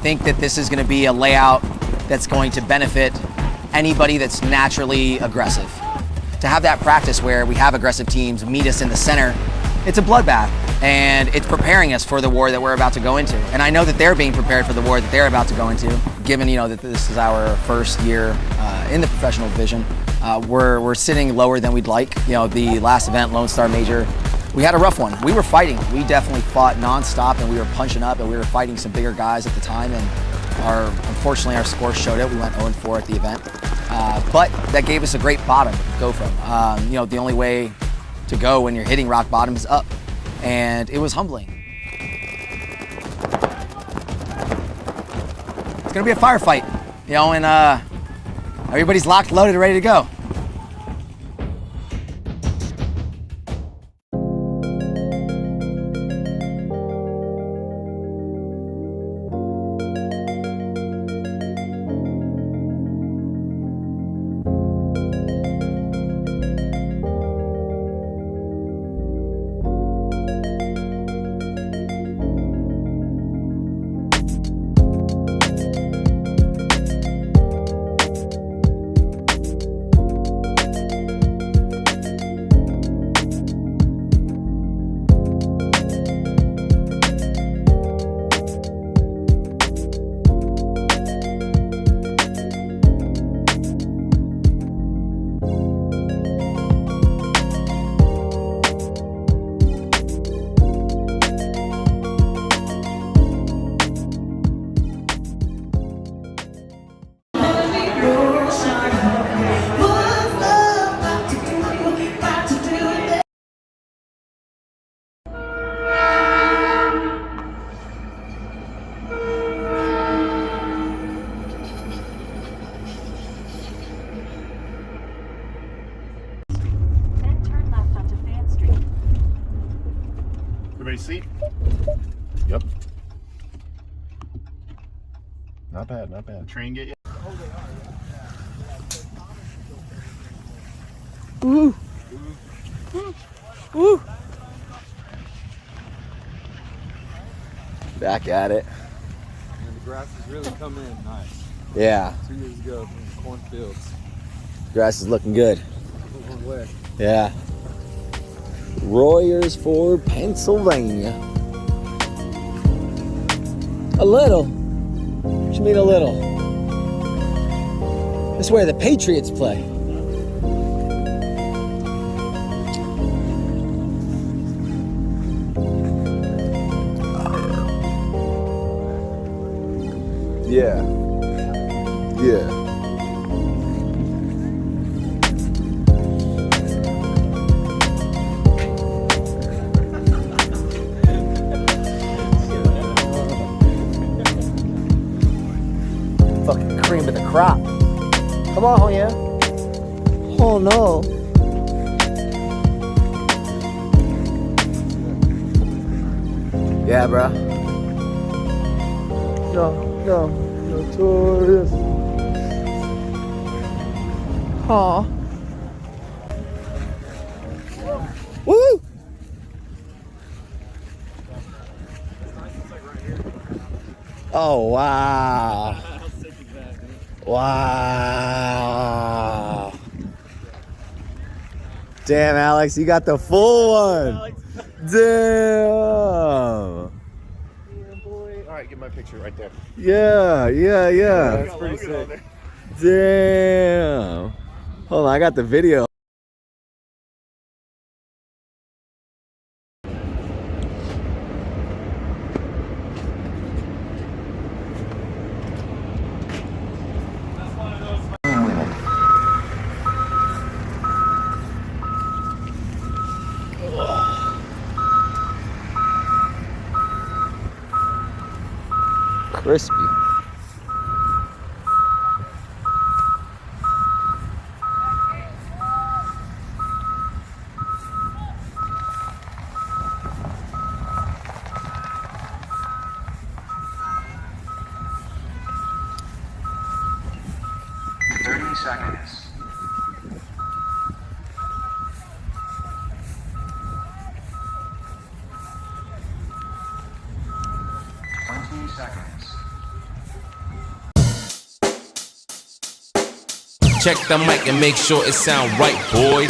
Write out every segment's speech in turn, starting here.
think that this is going to be a layout that's going to benefit anybody that's naturally aggressive. To have that practice where we have aggressive teams meet us in the center, it's a bloodbath, and it's preparing us for the war that we're about to go into. And I know that they're being prepared for the war that they're about to go into, given that this is our first year in the professional division. We're sitting lower than we'd like. The last event, Lone Star Major, we had a rough one. We were fighting. We definitely fought nonstop, and we were punching up, and we were fighting some bigger guys at the time. And unfortunately, our score showed it. We went 0-4 at the event, but that gave us a great bottom to go from. The only way to go when you're hitting rock bottom is up, and it was humbling. It's gonna be a firefight, and everybody's locked, loaded, ready to go. Everybody see? Yep. Not bad, not bad. Train get you. Ooh. Ooh. Back at it. And the grass has really come in nice. Yeah. 2 years ago in the cornfields. Grass is looking good. A long way. Yeah. Royersford, Pennsylvania. A little. What you mean a little? This is where the Patriots play. Yeah. Yeah. Fucking cream of the crop. Come on, yeah. Oh no. Yeah, bro. No, Notorious. Aw. Woo! Oh, wow. Wow. Damn, Alex, you got the full one. Damn. All right, get my picture right there. Yeah. That's pretty sick. Damn. Hold on, I got the video. Crispy. Seconds. 20 seconds. Check the mic and make sure it sound right, boys.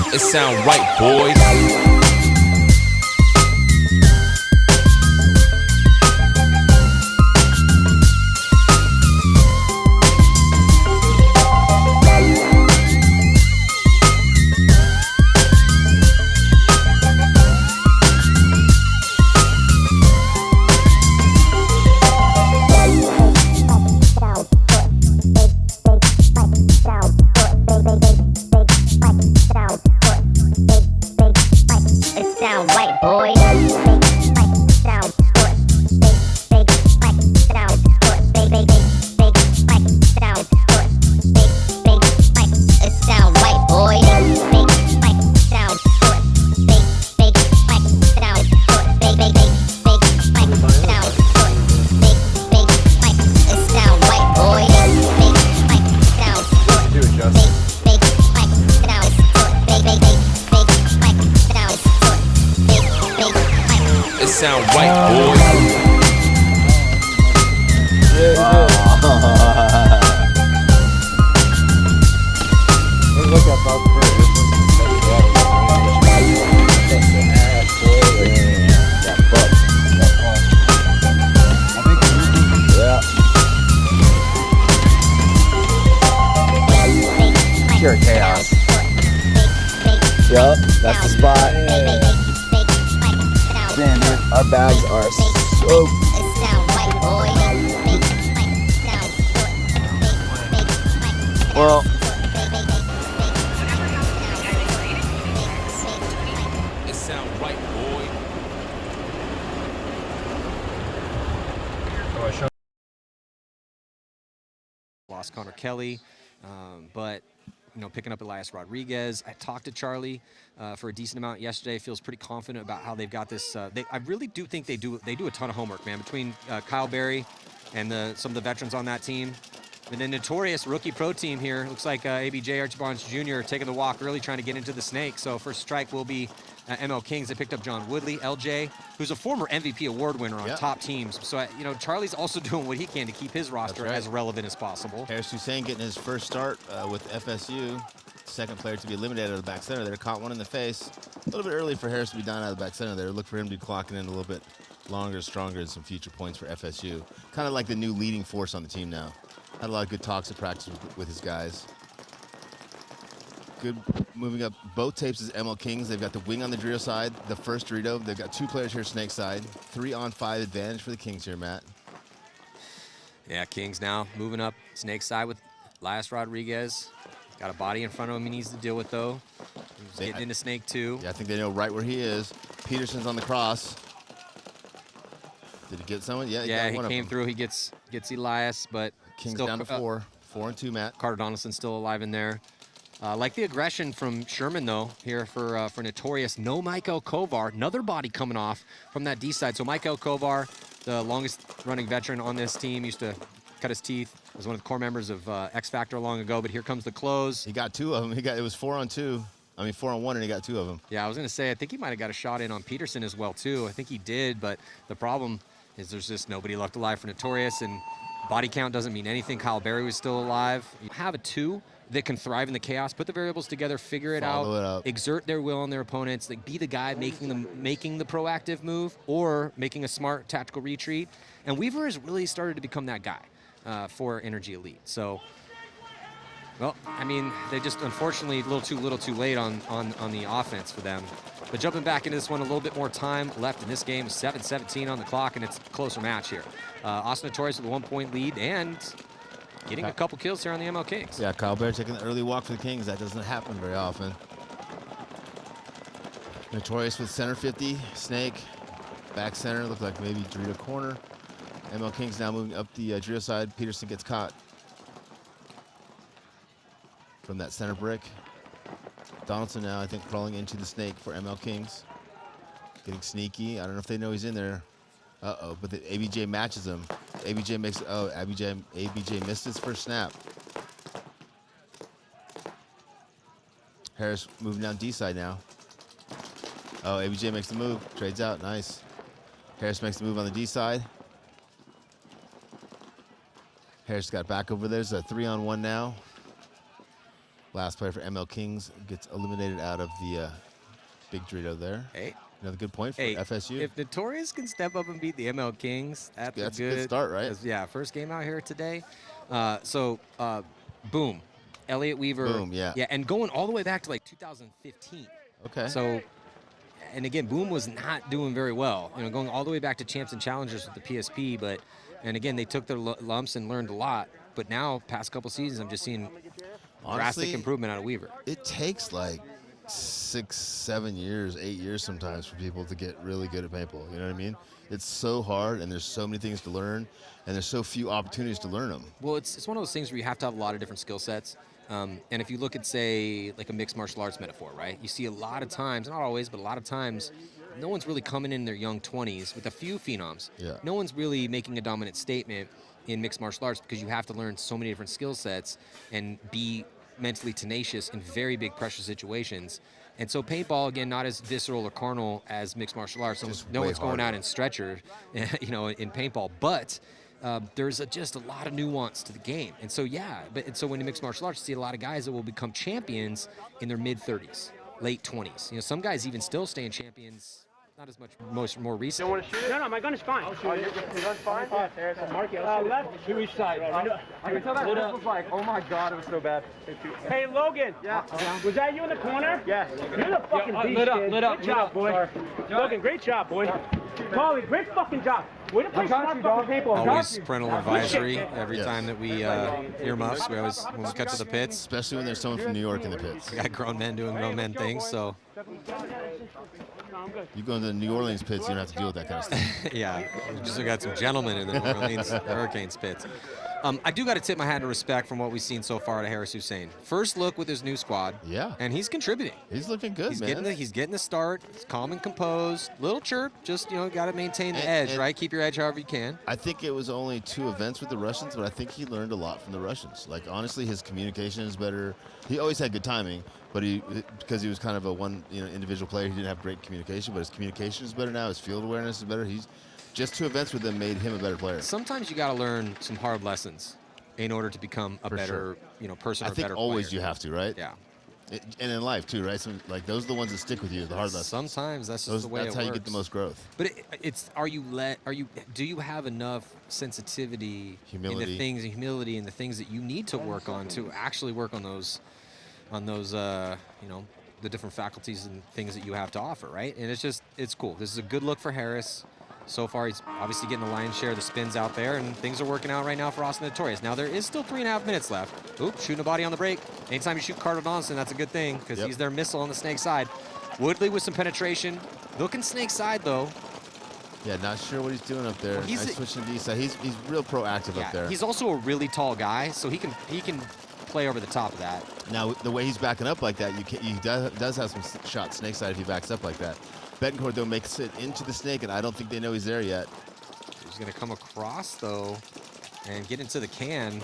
It sound right, boys. Sound right, boys. Look at Bob Pure chaos. Yup, that's the spot. Man, our bags are so. Well, It sound right, boy. Lost Connor Kelly, but picking up Elias Rodriguez. I talked to Charlie for a decent amount yesterday. Feels pretty confident about how they've got this. I really do think they do a ton of homework, man, between Kyle Berry and some of the veterans on that team. And then Notorious rookie pro team here. Looks like ABJ Archibonds Jr. taking the walk, really trying to get into the snake. So first strike will be ML Kings. They picked up John Woodley, LJ, who's a former MVP award winner on top teams. So Charlie's also doing what he can to keep his roster as relevant as possible. Harris Hussein getting his first start with FSU. Second player to be eliminated out of the back center there. Caught one in the face. A little bit early for Harris to be down out of the back center there. Look for him to be clocking in a little bit longer, stronger, and some future points for FSU. Kind of like the new leading force on the team now. Had a lot of good talks at practice with his guys. Good moving up both tapes is ML Kings. They've got the wing on the Dorito side, the first Dorito. They've got two players here Snake side. 3-on-5 advantage for the Kings here, Matt. Yeah, Kings now moving up Snake side with Elias Rodriguez. Got a body in front of him he needs to deal with, though. He's getting into Snake 2. Yeah, I think they know right where he is. Peterson's on the cross. Did he get someone? Yeah, he came through. He gets Elias, but Kings still down to 4. 4-2, Matt. Carter Donaldson still alive in there. Like the aggression from Sherman, though, here for Notorious. No Michael Kovar. Another body coming off from that D side. So Michael Kovar, the longest running veteran on this team, used to cut his teeth. Was one of the core members of X Factor long ago, but here comes the close. He got 2 of them. It was 4-on-2. I mean, 4-on-1, and he got 2 of them. Yeah, I was going to say, I think he might have got a shot in on Peterson as well, too. I think he did, but the problem is there's just nobody left alive for Notorious, and body count doesn't mean anything. Kyle Berry was still alive. You have a 2 that can thrive in the chaos, put the variables together, figure it out, exert their will on their opponents, like be the guy making the proactive move or making a smart tactical retreat. And Weaver has really started to become that guy for Energy Elite. So Well, I mean, they just unfortunately a little too late on the offense for them. But jumping back into this one, a little bit more time left in this game. 7:17 on the clock, and it's a closer match here. Austin Notorious with a 1-point lead and getting a couple kills here on the ML Kings. Yeah, Kyle Bear taking the early walk for the Kings. That doesn't happen very often. Notorious with center 50. Snake, back center. Looked like maybe Dorito corner. ML Kings now moving up the Dorito side. Peterson gets caught from that center brick. Donaldson now, I think, crawling into the snake for ML Kings. Getting sneaky. I don't know if they know he's in there. Uh-oh, but the ABJ matches him. ABJ makes, ABJ missed his first snap. Harris moving down D side now. Oh, ABJ makes the move, trades out, nice. Harris makes the move on the D side. Harris got back over there. There's a 3-on-1 now. Last player for ML Kings gets eliminated out of the big Dorito there. Hey. Another good point for FSU. If Notorious can step up and beat the ML Kings, that's a good start, right? Yeah, first game out here today. Boom. Elliott Weaver. Boom, yeah. Yeah, and going all the way back to like 2015. Okay. So, and again, Boom was not doing very well. You know, going all the way back to champs and challengers with the PSP, and again, they took their lumps and learned a lot. But now, past couple seasons, I'm just seeing drastic improvement out of Weaver. It takes like 6, 7 years, 8 years sometimes for people to get really good at paintball. You know what I mean? It's so hard, and there's so many things to learn, and there's so few opportunities to learn them. Well, it's one of those things where you have to have a lot of different skill sets. And if you look at, say, like a mixed martial arts metaphor, right? You see a lot of times, not always, but a lot of times, no one's really coming in their young 20s with a few phenoms. Yeah. No one's really making a dominant statement in mixed martial arts because you have to learn so many different skill sets and be mentally tenacious in very big pressure situations. And so paintball, again, not as visceral or carnal as mixed martial arts. No one's going out in stretcher, you know, in paintball, but there's just a lot of nuance to the game. And so, so when you mix martial arts, you see a lot of guys that will become champions in their mid-30s, late 20s. You know, some guys even still staying champions, not as much, more recent. You don't want to shoot it? No, my gun is fine. Oh, your gun's fine? Yeah, left to each side. I can tell that this was like, oh my god, it was so bad. Hey, Logan. Yeah. Was that you in the corner? Yes. You're the fucking beast, kid. Good job, boy. Logan, great job, boy. Paulie, great fucking job. Way to play smart fucking people. Always parental advisory every time that we earmuffs. We always, when we cut to the pits. Especially when there's someone from New York in the pits. We got grown men doing grown men things, so. You go into the New Orleans pits, you don't have to deal with that kind of stuff. Yeah, we just got some gentlemen in the New Orleans Hurricanes pits. I do got to tip my hat of respect from what we've seen so far to Harris Hussein. First look with his new squad. Yeah. And he's contributing. He's looking good, man. He's getting the start. He's calm and composed. Little chirp. Just, got to maintain the edge, right? Keep your edge however you can. I think it was only 2 events with the Russians, but I think he learned a lot from the Russians. Like, honestly, his communication is better. He always had good timing, but because he was kind of a individual player, he didn't have great communication, but his communication is better now. His field awareness is better. Just 2 events with them made him a better player. Sometimes you got to learn some hard lessons in order to become a better, person or a better player. I think always you have to, right? Yeah. And in life too, right? So, like, those are the ones that stick with you, the hard lessons. Sometimes that's just the way it works. That's how you get the most growth. But do you have enough sensitivity, humility in the things that you need to work on to actually work on those, the different faculties and things that you have to offer, right? And it's cool. This is a good look for Harris. So far, he's obviously getting the lion's share of the spins out there, and things are working out right now for Austin Notorious. Now, there is still 3.5 minutes left. Oop, shooting a body on the break. Anytime you shoot Carter Donaldson, that's a good thing, because he's their missile on the snake side. Woodley with some penetration. Looking snake side, though. Yeah, not sure what he's doing up there. Nice switching to D-side. He's real proactive up there. He's also a really tall guy, so he can play over the top of that. Now, the way he's backing up like that, he does have some shots snake side if he backs up like that. Betancourt, though, makes it into the snake, and I don't think they know he's there yet. He's going to come across, though, and get into the can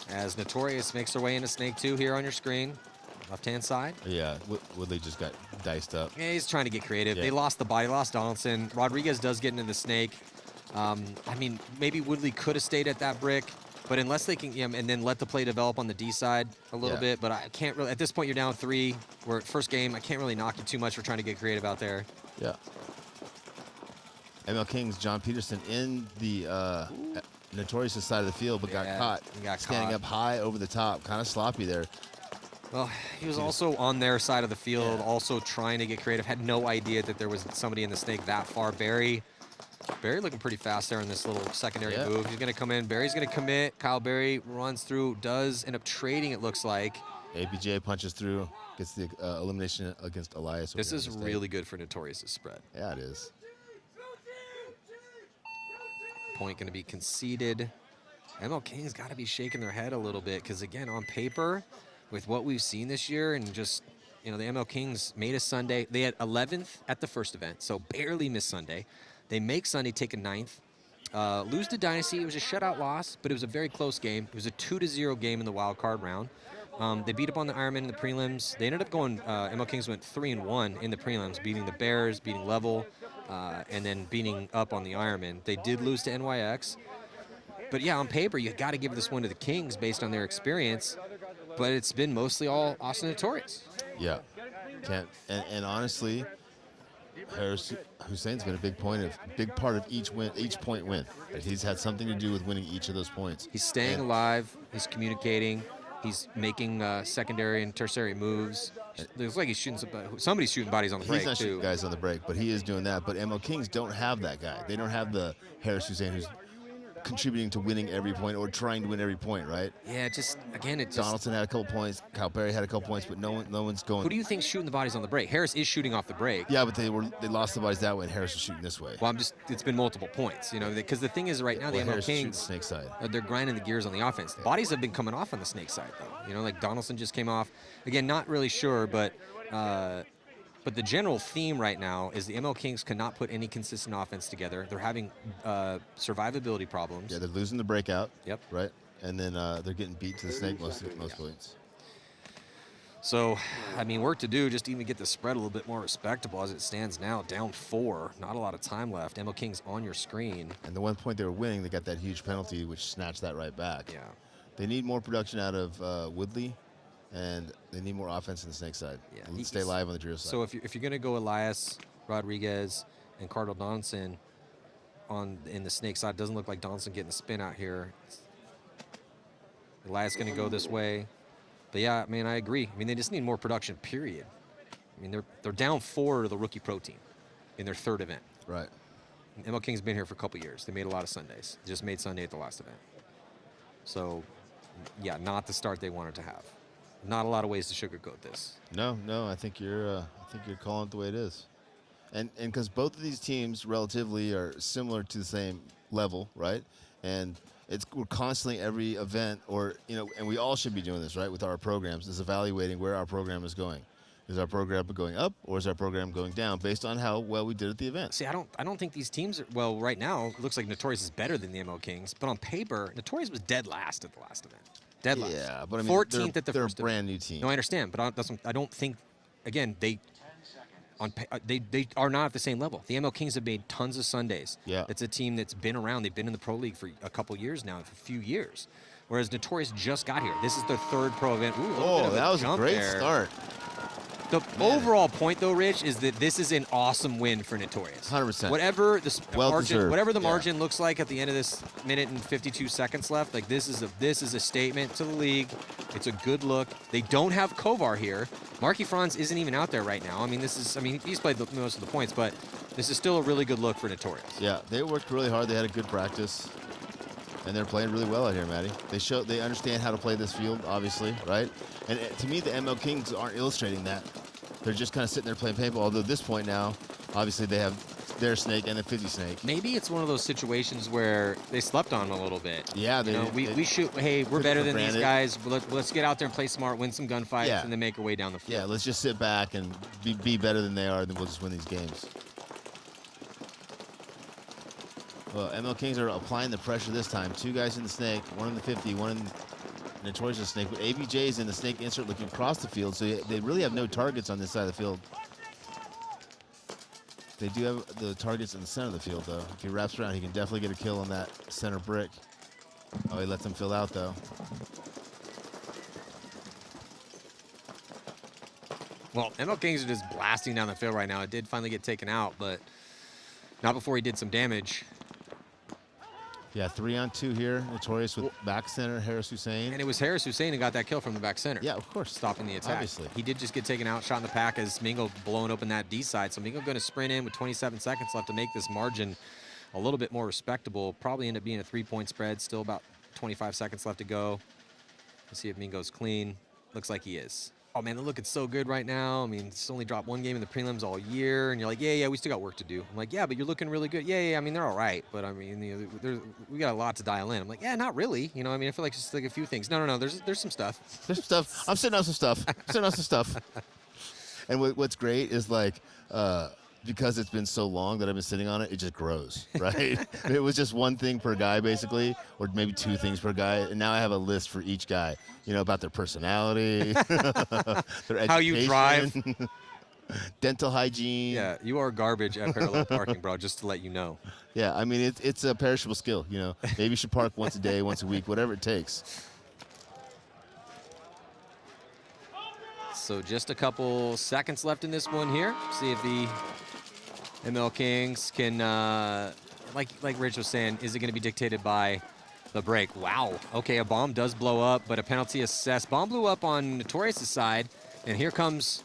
as Notorious makes their way into snake 2 here on your screen. Left-hand side. Yeah, Woodley just got diced up. Yeah, he's trying to get creative. Yeah. They lost the body, lost Donaldson. Rodriguez does get into the snake. Maybe Woodley could have stayed at that brick, but unless they can, and then let the play develop on the D side a little bit. But I can't really, at this point, you're down 3. We're at first game. I can't really knock you too much for trying to get creative out there. Yeah. ML Kings, John Peterson in the Notorious' side of the field, but got caught. He got standing caught. up high over the top. Kind of sloppy there. Well, he was also on their side of the field, also trying to get creative. Had no idea that there was somebody in the snake that far. Barry looking pretty fast there in this little secondary move. He's going to come in. Barry's going to commit. Kyle Barry runs through, does end up trading, it looks like. APJ punches through, gets the elimination against Elias. This is really good for Notorious' spread. Yeah, it is. Point going to be conceded. ML King's got to be shaking their head a little bit because, again, on paper, with what we've seen this year and just, you know, the ML Kings made a Sunday. They had 11th at the first event, so barely missed Sunday. They make Sunday take a 9th. Lose to Dynasty. It was a shutout loss, but it was a very close game. It was a 2-0 game in the wild card round. They beat up on the Ironman in the prelims. They ended up going, ML Kings went 3-1 in the prelims, beating the Bears, beating Level, and then beating up on the Ironman. They did lose to NYX. But yeah, on paper, you got to give this one to the Kings based on their experience. But it's been mostly all Austin Notorious. Yeah, can't. And honestly, Harris Hussein's been a big part of each point win. He's had something to do with winning each of those points. He's staying alive. He's communicating. He's making secondary and tertiary moves. It looks like he's shooting somebody's shooting bodies on the break, He's not too. shooting guys on the break, but he is doing that. But ML Kings don't have that guy. They don't have the Harris Hussein who's contributing to winning every point or trying to win every point, right? Yeah, Donaldson had a couple points. Kyle Perry had a couple points, but no one's going. Who do you think's shooting the bodies on the break? Harris is shooting off the break. Yeah, but they lost the bodies that way, and Harris was shooting this way. Well, it's been multiple points, you know, because the thing is right now the ML Harris is shooting Kings, snake side. They're grinding the gears on the offense. The bodies have been coming off on the snake side, though. You know, like Donaldson just came off. Again, not really sure, but the general theme right now is the ML Kings cannot put any consistent offense together. They're having survivability problems. Yeah, they're losing the breakout. Yep. Right, and then they're getting beat to the snake most points. So, I mean, work to do just to even get the spread a little bit more respectable as it stands now. Down 4, not a lot of time left. ML Kings on your screen. And the one point they were winning, they got that huge penalty, which snatched that right back. Yeah. They need more production out of Woodley, and they need more offense in the snake side. Yeah. Let's stay live on the drill side. So if you're going to go Elias, Rodriguez, and Cardinal Donaldson in the snake side, doesn't look like Donaldson getting the spin out here. Elias going to go this way. But yeah, I mean, I agree. I mean, they just need more production, period. I mean, they're down 4 to the rookie pro team in their 3rd event. Right. And ML King's been here for a couple years. They made a lot of Sundays. They just made Sunday at the last event. So, yeah, not the start they wanted to have. Not a lot of ways to sugarcoat this. No, I think you're calling it the way it is, and because both of these teams relatively are similar to the same level, right? And we're constantly every event, or and we all should be doing this, right? With our programs, is evaluating where our program is going. Is our program going up, or is our program going down, based on how well we did at the event? See, I don't think these teams are, well, right now, it looks like Notorious is better than the ML Kings, but on paper, Notorious was dead last at the last event. Dead last. Yeah, but I mean, 14th at the they're first a brand event. new team. No, I understand, but I don't think, again, they are not at the same level. The ML Kings have made tons of Sundays. Yeah. It's a team that's been around. They've been in the pro league for a couple years now, for a few years. Whereas Notorious just got here. This is their 3rd pro event. Ooh, Oh, that was a jump great there. start. The overall point, though, Rich, is that this is an awesome win for Notorious. 100%. Whatever the Well margin, deserved. whatever the Yeah. margin looks like at the end of this minute and 52 seconds left, like this is a statement to the league. It's a good look. They don't have Kovar here. Marky Franz isn't even out there right now. I mean, he's played most of the points, but this is still a really good look for Notorious. Yeah, they worked really hard. They had a good practice, and they're playing really well out here, Matty. They understand how to play this field, obviously, right? And to me, the ML Kings aren't illustrating that. They're just kind of sitting there playing paintball. Although at this point now, obviously they have their snake and the 50 snake. Maybe it's one of those situations where they slept on them a little bit. Yeah, we shoot. Hey, we're better than these granted. guys. Let's get out there and play smart, win some gunfights, Yeah. and then make our way down the field. Yeah, let's just sit back and be better than they are, and then we'll just win these games. Well, ML Kings are applying the pressure this time. 2 guys in the snake, 1 in the 50, 1 in Notorious snake. But ABJ's in the snake insert looking across the field, so they really have no targets on this side of the field. They do have the targets in the center of the field, though. If he wraps around, he can definitely get a kill on that center brick. Oh, he lets him fill out, though. Well, ML Kings are just blasting down the field right now. It did finally get taken out, but not before he did some damage. Yeah, 3-on-2 here. Notorious with back center, Harris Hussein. And it was Harris Hussein who got that kill from the back center. Yeah, of course. Stopping the attack. Obviously. He did just get taken out, shot in the pack as Mingo blowing open that D side. So Mingo going to sprint in with 27 seconds left to make this margin a little bit more respectable. Probably end up being a 3-point spread. Still about 25 seconds left to go. Let's see if Mingo's clean. Looks like he is. Oh, man, they're looking so good right now. I mean, it's only dropped one game in the prelims all year, and you're like, yeah, we still got work to do. I'm like, yeah, but you're looking really good. Yeah, I mean, they're all right, but I mean, we got a lot to dial in. I'm like, yeah, not really. You know, I mean, I feel like it's just like a few things. No, there's some stuff. There's some stuff. I'm sitting on some stuff. And what's great is like, because it's been so long that I've been sitting on it, it just grows, right? It was just one thing per guy, basically, or maybe 2 things per guy. And now I have a list for each guy, you know, about their personality, their education, how you drive, dental hygiene. Yeah, you are garbage at parallel parking, bro, just to let you know. Yeah, I mean, it's a perishable skill, you know. Maybe you should park once a day, once a week, whatever it takes. So just a couple seconds left in this one here. See if the ML Kings can, like Rich was saying, is it going to be dictated by the break? Wow. Okay, a bomb does blow up, but a penalty assessed. Bomb blew up on Notorious' side, and here comes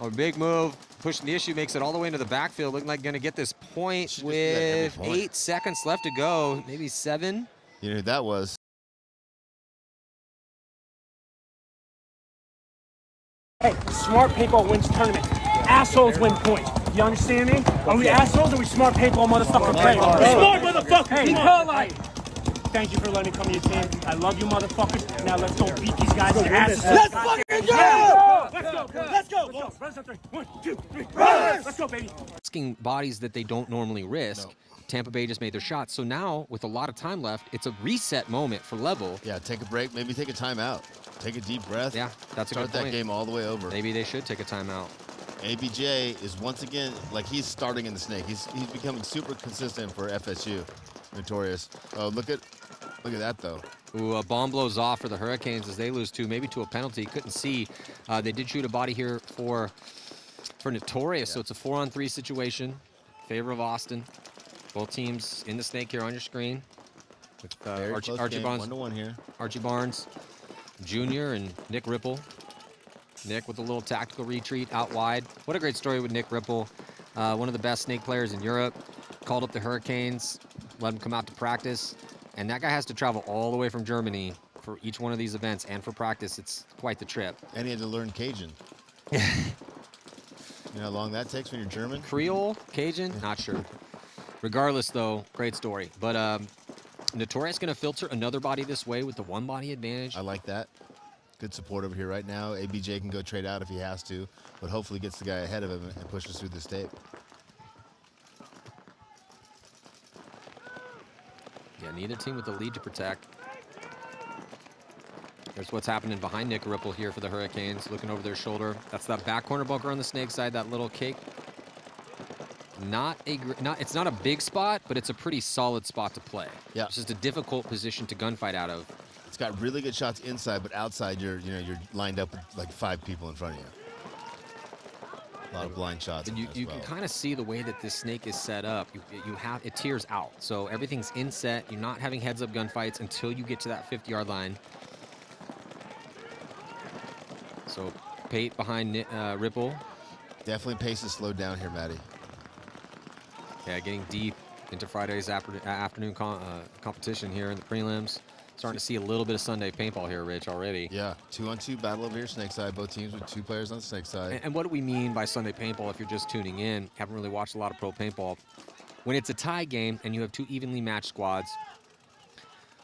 a big move. Pushing the issue, makes it all the way into the backfield. Looking like going to get this point with 8 seconds left to go, maybe 7. You know who that was? Hey, smart paintball wins tournament. Assholes win points. You understand me? Are we assholes or are we smart paintball motherfucking players? Smart motherfucker! Hey, Polite! Thank you for letting me come to your team. I love you motherfuckers. Now let's go beat these guys' asses. Let's fucking go! Let's go! Let's go! 1, 2, 3. Let's go, baby. Risking bodies that they don't normally risk. No. Tampa Bay just made their shots. So now, with a lot of time left, it's a reset moment for Level. Yeah, take a break. Maybe take a timeout. Take a deep breath. Yeah, that's a good point. Start that game all the way over. Maybe they should take a timeout. ABJ is once again, like he's starting in the snake. He's becoming super consistent for FSU. Notorious. Oh, look at that, though. Ooh, a bomb blows off for the Hurricanes as they lose 2, maybe to a penalty. Couldn't see. They did shoot a body here for Notorious, so it's a 4-on-3 situation. Favor of Austin. Both teams in the snake here on your screen. With Archie Barnes, 1-1 here. Archie Barnes Jr. and Nick Ripple. Nick with a little tactical retreat out wide. What a great story with Nick Ripple. One of the best snake players in Europe. Called up the Hurricanes, let him come out to practice. And that guy has to travel all the way from Germany for each one of these events and for practice. It's quite the trip. And he had to learn Cajun. You know how long that takes when you're German? Creole? Cajun? Not sure. Regardless, though, great story. But Notorious going to filter another body this way with the 1 body advantage. I like that. Good support over here right now. ABJ can go trade out if he has to, but hopefully gets the guy ahead of him and pushes through this tape. Yeah, neither team with the lead to protect. There's what's happening behind Nick Ripple here for the Hurricanes, looking over their shoulder. That's that back corner bunker on the snake side, that little cake. It's not a big spot, but it's a pretty solid spot to play. Yeah. It's just a difficult position to gunfight out of. It's got really good shots inside, but outside you're lined up with like 5 people in front of you. A lot of blind shots. And you can kind of see the way that this snake is set up. It tears out, so everything's in set. You're not having heads-up gunfights until you get to that 50-yard line. So Pate behind Ripple. Definitely pace is slowed down here, Matty. Yeah, getting deep into Friday's afternoon competition here in the prelims. Starting to see a little bit of Sunday paintball here, Rich, already. Yeah, 2-on-2 battle over here, snake side. Both teams with 2 players on the snake side. And what do we mean by Sunday paintball if you're just tuning in? Haven't really watched a lot of pro paintball. When it's a tie game and you have 2 evenly matched squads,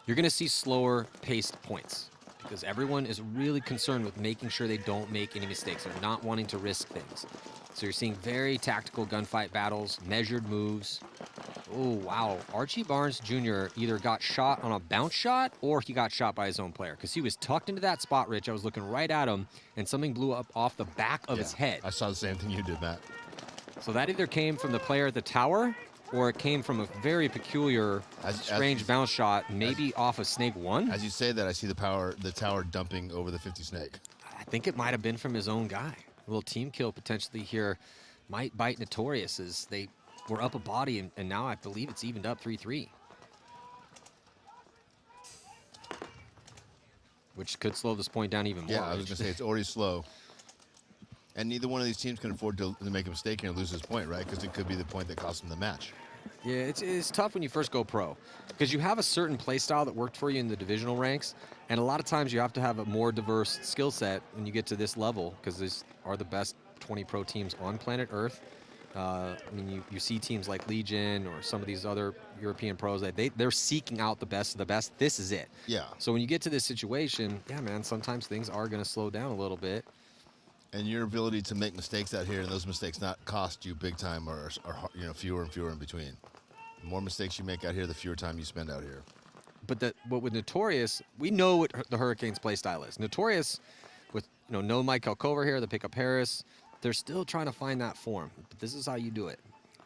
you're going to see slower paced points because everyone is really concerned with making sure they don't make any mistakes. They're not wanting to risk things. So you're seeing very tactical gunfight battles, measured moves. Oh, wow. Archie Barnes Jr. either got shot on a bounce shot or he got shot by his own player because he was tucked into that spot, Rich. I was looking right at him, and something blew up off the back of his head. I saw the same thing you did, Matt. So that either came from the player at the tower or it came from a very peculiar, strange bounce shot, maybe off of Snake 1. As you say that, I see the tower dumping over the 50 snake. I think it might have been from his own guy. A little team kill potentially here might bite Notorious as they were up a body, and now I believe it's evened up 3-3. which could slow this point down even more. Yeah, I was going to say it's already slow. And neither one of these teams can afford to make a mistake here and lose this point, right? Because it could be the point that costs them the match. Yeah, it's tough when you first go pro because you have a certain play style that worked for you in the divisional ranks, and a lot of times you have to have a more diverse skill set when you get to this level because these are the best 20 pro teams on planet Earth. I mean, you see teams like Legion or some of these other European pros that they're seeking out the best of the best. This is it. Yeah. So when you get to this situation, yeah, man, sometimes things are going to slow down a little bit. And your ability to make mistakes out here and those mistakes not cost you big time or fewer and fewer in between. The more mistakes you make out here, the fewer time you spend out here. But with Notorious, we know what the Hurricanes play style is. Notorious, with no Mike Alcover here, they pick up Harris. They're still trying to find that form. But this is how you do it.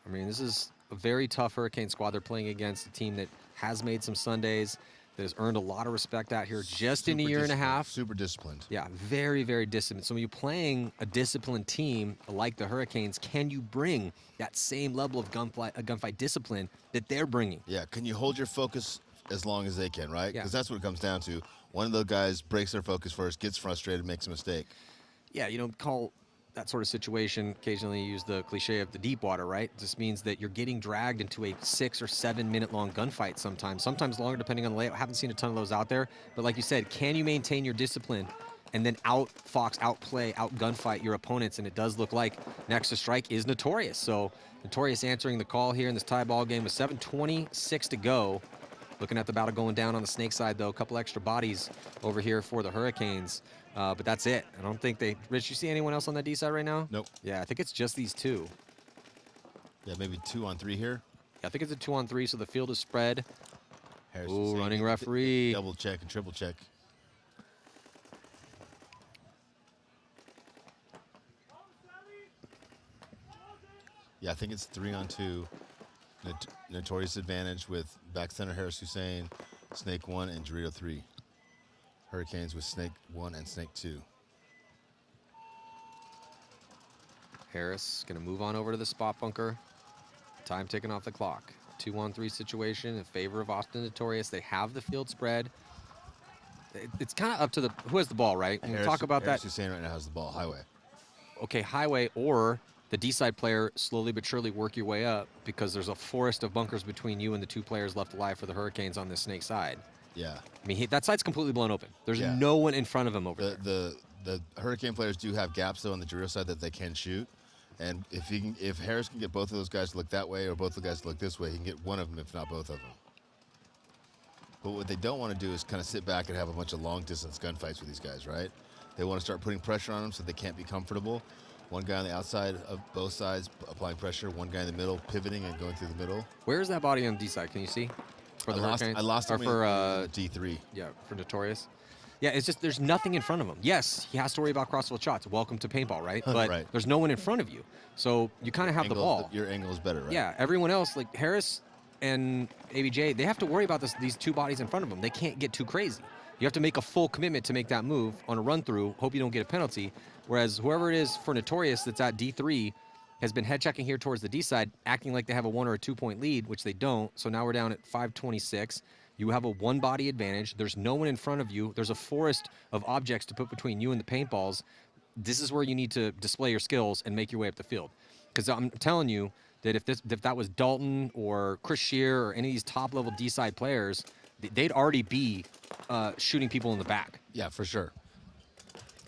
I mean, this is a very tough Hurricane squad. They're playing against a team that has made some Sundays, that has earned a lot of respect out here just in a year and a half. Super disciplined. Yeah, very, very disciplined. So when you're playing a disciplined team like the Hurricanes, can you bring that same level of gunfight discipline that they're bringing? Yeah, can you hold your focus as long as they can, right? Yeah. Because that's what it comes down to. One of those guys breaks their focus first, gets frustrated, makes a mistake. Yeah, call that sort of situation, occasionally use the cliche of the deep water, right? It just means that you're getting dragged into a 6 or 7 minute long gunfight sometimes longer depending on the layout. I haven't seen a ton of those out there, but like you said, can you maintain your discipline and then outplay, out gunfight your opponents? And it does look like next to strike is Notorious. So Notorious answering the call here in this tie ball game with 7:26 to go. Looking at the battle going down on the Snake side, though, a couple extra bodies over here for the Hurricanes. But that's it. I don't think they... Rich, you see anyone else on that D side right now? Nope. Yeah, I think it's just these two. Yeah, maybe 2 on 3 here. Yeah, I think it's a 2 on 3, so the field is spread. Harrison's Ooh, running referee. Double check and triple check. Yeah, I think it's 3 on 2. Notorious advantage with back center Harris Hussein, Snake 1, and Dorito 3. Hurricanes with Snake 1 and Snake 2. Harris going to move on over to the spot bunker. Time ticking off the clock. 2-on-3 situation in favor of Austin Notorious. They have the field spread. It's kind of up to who has the ball, right? When we talk about Harris that. Hussein right now has the ball, highway. Okay, highway or the D-side player slowly but surely work your way up because there's a forest of bunkers between you and the 2 players left alive for the Hurricanes on the Snake side. Yeah. I mean, that side's completely blown open. There's Yeah. no one in front of him over there. The Hurricane players do have gaps, though, on the Dorito side that they can shoot. And if Harris can get both of those guys to look that way or both of the guys to look this way, he can get one of them, if not both of them. But what they don't want to do is kind of sit back and have a bunch of long-distance gunfights with these guys, right? They want to start putting pressure on them so they can't be comfortable. One guy on the outside of both sides applying pressure, one guy in the middle pivoting and going through the middle. Where is that body on D side? Can you see? For the Hurricanes? I lost him for D3. Yeah, for Notorious. Yeah, it's just there's nothing in front of him. Yes, he has to worry about crossfield shots. Welcome to paintball, right? But Right. there's no one in front of you. So you kind of have the ball. Your angle is better, right? Yeah, everyone else, like Harris and ABJ, they have to worry about these 2 bodies in front of them. They can't get too crazy. You have to make a full commitment to make that move on a run-through, hope you don't get a penalty. Whereas whoever it is for Notorious that's at D3 has been head-checking here towards the D side, acting like they have a 1 or a 2-point lead, which they don't. So now we're down at 5:26. You have a 1-body advantage. There's no one in front of you. There's a forest of objects to put between you and the paintballs. This is where you need to display your skills and make your way up the field. Because I'm telling you that if that was Dalton or Chris Shear or any of these top-level D-side players, they'd already be shooting people in the back. Yeah, for sure.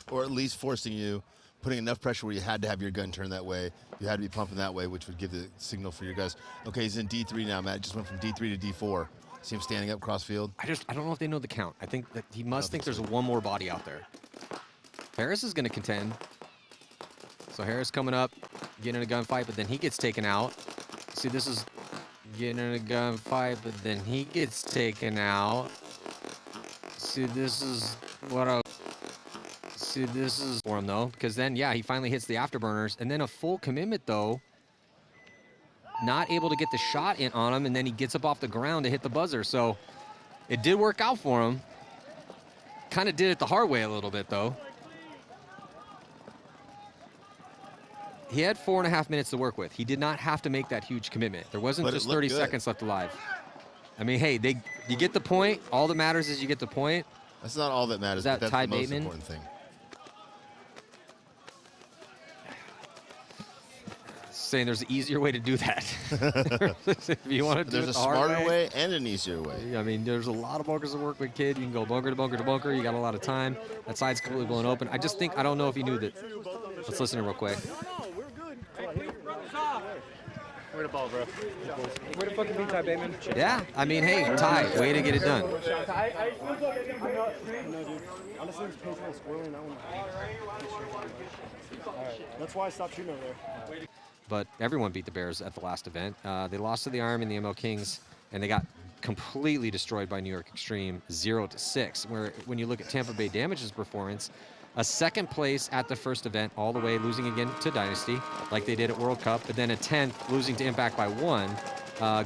Or at least forcing you, putting enough pressure where you had to have your gun turned that way. You had to be pumping that way, which would give the signal for your guys. Okay, he's in D3 now, Matt. Just went from D3 to D4. See him standing up cross-field? I don't know if they know the count. I think that he must think there's one more body out there. Harris is going to contend. So Harris coming up, getting in a gunfight, but then he gets taken out. See, this is getting in a gunfight, but then he gets taken out. See, this is what I... See, this is for him, though, because then, yeah, he finally hits the afterburners. And then a full commitment, though. Not able to get the shot in on him, and then he gets up off the ground to hit the buzzer. So it did work out for him. Kind of did it the hard way a little bit, though. He had 4.5 minutes to work with. He did not have to make that huge commitment. There wasn't just 30 seconds left alive. I mean, hey, you get the point. All that matters is you get the point. That's not all that matters. Is that but that's Ty the most Bateman? important thing. Saying there's an easier way to do that. If you want to do There's it a the hard smarter way and an easier way. I mean, there's a lot of bunkers to work with, kid. You can go bunker to bunker to bunker. You got a lot of time. That side's completely blown open. I just think, I don't know if he knew that. Let's listen to him real quick. Where the ball, bro? Where the fuck is Ty Bateman? Yeah, I mean, hey, Ty, way to get it done. No, dude. Honestly, it's painful squirreling that one. Alright. That's why I stopped shooting over there. But everyone beat the Bears at the last event. They lost to the Ironmen, the ML Kings, and they got completely destroyed by New York Extreme, 0-6. Where when you look at Tampa Bay Damage's performance, a second place at the first event, all the way losing again to Dynasty, like they did at World Cup, but then a 10th, losing to Impact by 1,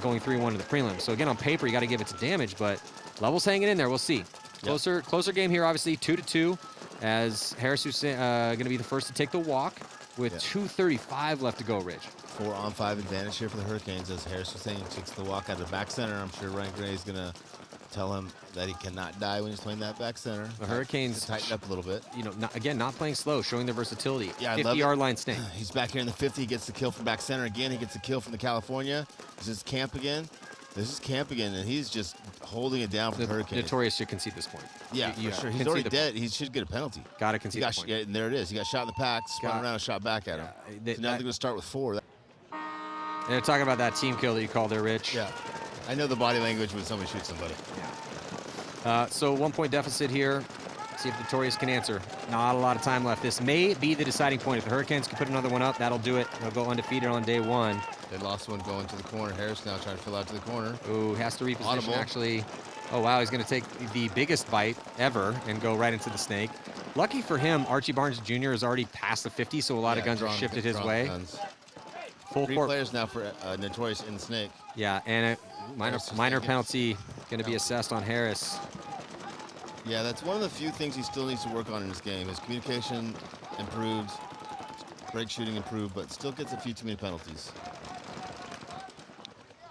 going 3-1 to the prelims. So again, on paper, you got to give it to Damage, but Level's hanging in there. We'll see. Closer game here, obviously, 2-2, as Harris is going to be the first to take the walk with 2:35 left to go, Rich. 4-on-5 advantage here for the Hurricanes, as Harris was saying, takes the walk out of the back center. I'm sure Ryan Gray is going to tell him that he cannot die when he's playing that back center. The Hurricanes tighten up a little bit. You know, not playing slow, showing their versatility. Yeah, I love 50-yard line snake. He's back here in the 50. He gets the kill from back center again. He gets the kill from the California. This is camp again. And he's just holding it down for the Hurricanes. Notorious should concede this point. Yeah, You for sure. He's already dead. He should get a penalty. Got to concede the point. Yeah, and there it is. He got shot in the pack, spun around and shot back at him. So now they're going to start with 4. And they're talking about that team kill that you called there, Rich. Yeah. I know the body language when somebody shoots somebody. So 1 point deficit here. See if Notorious can answer. Not a lot of time left. This may be the deciding point. If the Hurricanes can put another one up, that'll do it. They'll go undefeated on day 1. They lost one going to the corner. Harris now trying to fill out to the corner. Ooh, has to reposition Audible. actually. Oh, wow, he's going to take the biggest bite ever and go right into the snake. Lucky for him, Archie Barnes Jr. is already past the 50, so a lot of guns are shifted his way. Full 3 court. players now for Notorious in the snake. Yeah, and a minor penalty going to be assessed on Harris. Yeah, that's one of the few things he still needs to work on in this game. His communication improved, break shooting improved, but still gets a few too many penalties.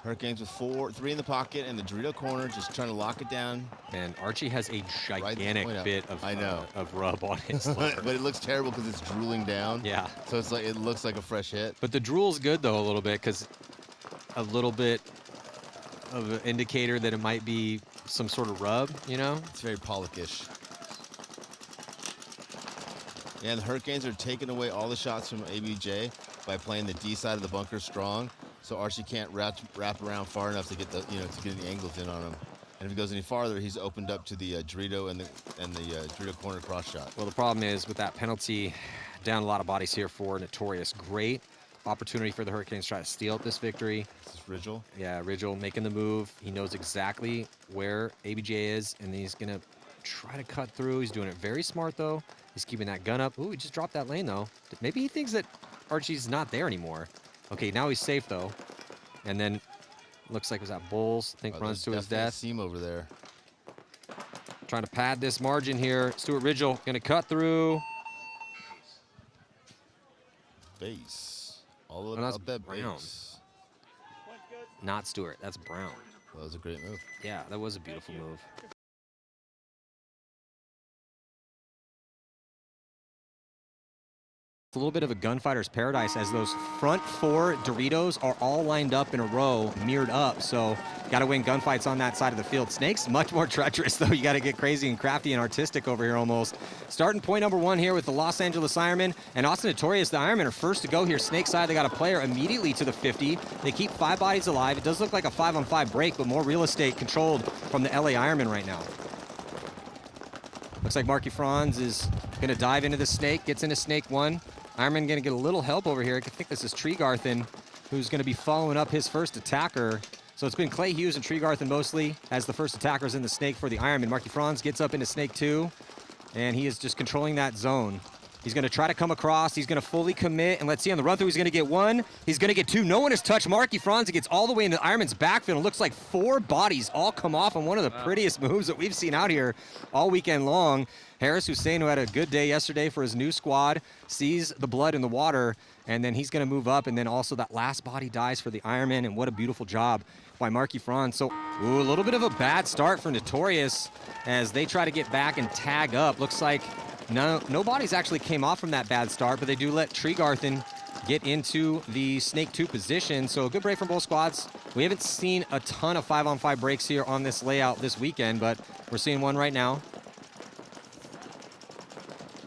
Hurricanes with 3 in the pocket and the Dorito corner, just trying to lock it down. And Archie has a gigantic bit of rub on his lip. But it looks terrible because it's drooling down. Yeah. So it's like, it looks like a fresh hit. But the drool's good though a little bit, because a little bit of an indicator that it might be some sort of rub, you know? It's very Pollock-ish. Yeah, the Hurricanes are taking away all the shots from ABJ by playing the D side of the bunker strong. So Archie can't wrap around far enough to get the to get any angles in on him. And if he goes any farther, he's opened up to the Dorito and the Dorito corner cross shot. Well, the problem is with that penalty, down a lot of bodies here for Notorious. Great opportunity for the Hurricanes to try to steal this victory. This is Rigel. Yeah, Rigel making the move. He knows exactly where ABJ is, and he's gonna try to cut through. He's doing it very smart though. He's keeping that gun up. Ooh, he just dropped that lane though. Maybe he thinks that Archie's not there anymore. Okay, now he's safe though. And then looks like it was that Bulls. I think runs to his death. Seam over there. Trying to pad this margin here. Stuart Rigel gonna cut through. Base. All that's of that Brown. base. Not Stewart, that's Brown. That was a great move. Yeah, that was a beautiful move. It's a little bit of a gunfighter's paradise as those front 4 Doritos are all lined up in a row, mirrored up. So got to win gunfights on that side of the field. Snake's much more treacherous, though. You got to get crazy and crafty and artistic over here almost. Starting point number 1 here with the Los Angeles Ironmen. And Austin Notorious, the Ironmen, are first to go here. Snake side, they got a player immediately to the 50. They keep 5 bodies alive. It does look like a 5-on-5 break, but more real estate controlled from the LA Ironmen right now. Looks like Marky Franz is going to dive into the snake, gets into snake 1. Ironman going to get a little help over here. I think this is Tregarthen, who's going to be following up his first attacker. So it's been Clay Hughes and Tregarthen mostly as the first attackers in the snake for the Ironman. Marky Franz gets up into snake 2, and he is just controlling that zone. He's going to try to come across. He's going to fully commit. And let's see on the run through, he's going to get one. He's going to get two. No one has touched Marky Franz. He gets all the way into Ironman's backfield. It looks like 4 bodies all come off on one of the prettiest moves that we've seen out here all weekend long. Harris Hussein, who had a good day yesterday for his new squad, sees the blood in the water, and then he's going to move up. And then also that last body dies for the Ironman. And what a beautiful job by Marky Franz. So, ooh, a little bit of a bad start for Notorious as they try to get back and tag up. Looks like no bodies actually came off from that bad start, but they do let Tregarthen get into the Snake 2 position. So a good break from both squads. We haven't seen a ton of 5-on-5 breaks here on this layout this weekend, but we're seeing one right now.